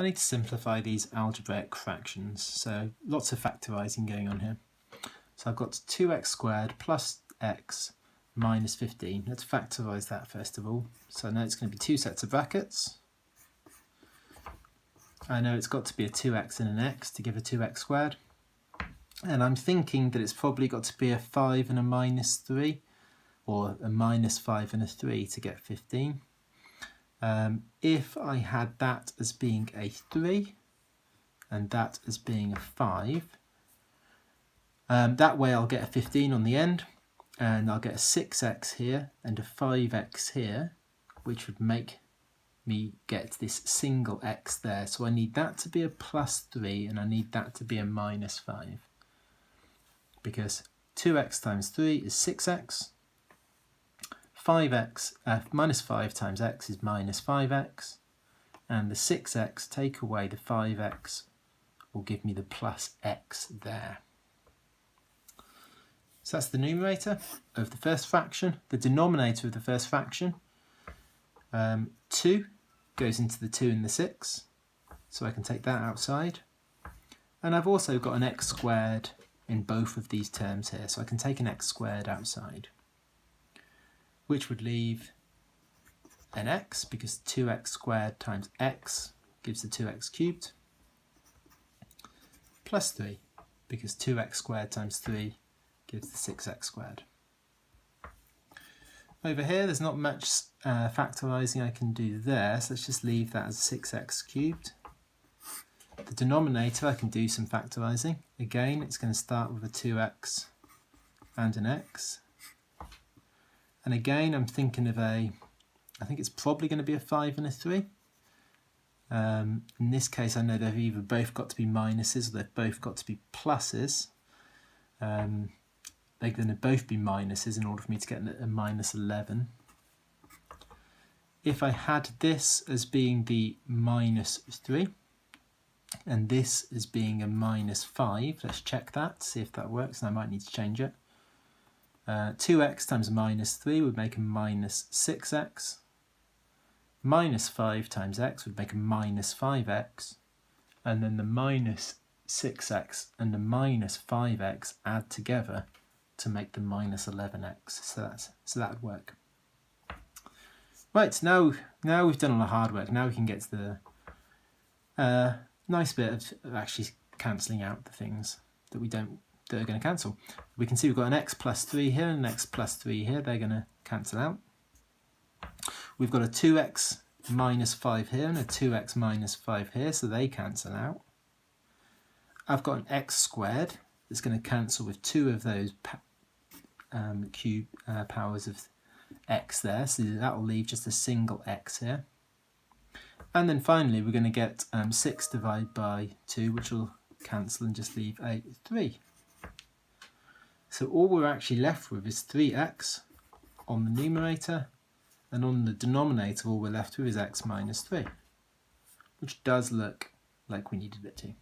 I need to simplify these algebraic fractions, so lots of factorising going on here. So I've got 2x squared plus x minus 15. Let's factorise that first of all. So I know it's going to be two sets of brackets. I know it's got to be a 2x and an x to give a 2x squared. And I'm thinking that it's probably got to be a 5 and a minus 3, or a minus 5 and a 3 to get 15. If I had that as being a 3 and that as being a 5, that way I'll get a 15 on the end, and I'll get a 6x here and a 5x here, which would make me get this single x there. So I need that to be a plus 3 and I need that to be a minus 5. Because 2x times 3 is 6x, 5x minus 5 times x is minus 5x, and the 6x take away the 5x will give me the plus x there. So that's the numerator of the first fraction. The denominator of the first fraction, 2 goes into the 2 and the 6, so I can take that outside. And I've also got an x squared in both of these terms here, so I can take an x squared outside, which would leave an x, because 2x squared times x gives the 2x cubed, plus 3, because 2x squared times 3 gives the 6x squared. Over here there's not much factorising I can do there, so let's just leave that as 6x cubed. The denominator I can do some factorising. Again, it's going to start with a 2x and an x. And again, I'm thinking of I think it's probably going to be a 5 and a 3. In this case, I know they've either both got to be minuses or they've both got to be pluses. They're going to both be minuses in order for me to get a minus 11. If I had this as being the minus 3, and this as being a minus 5, let's check that, see if that works, and I might need to change it. 2x times minus 3 would make a minus 6x. Minus 5 times x would make a minus 5x. And then the minus 6x and the minus 5x add together to make the minus 11x. So that would work. Right, now we've done all the hard work. Now we can get to the nice bit of actually cancelling out the things that are going to cancel. We can see we've got an x plus 3 here and an x plus 3 here. They're going to cancel out. We've got a 2x minus 5 here and a 2x minus 5 here, so they cancel out. I've got an x squared that's going to cancel with 2 of those powers of x there, so that will leave just a single x here. And then finally we're going to get 6 divided by 2, which will cancel and just leave a 3. So all we're actually left with is 3x on the numerator, and on the denominator all we're left with is x minus 3, which does look like we needed it to.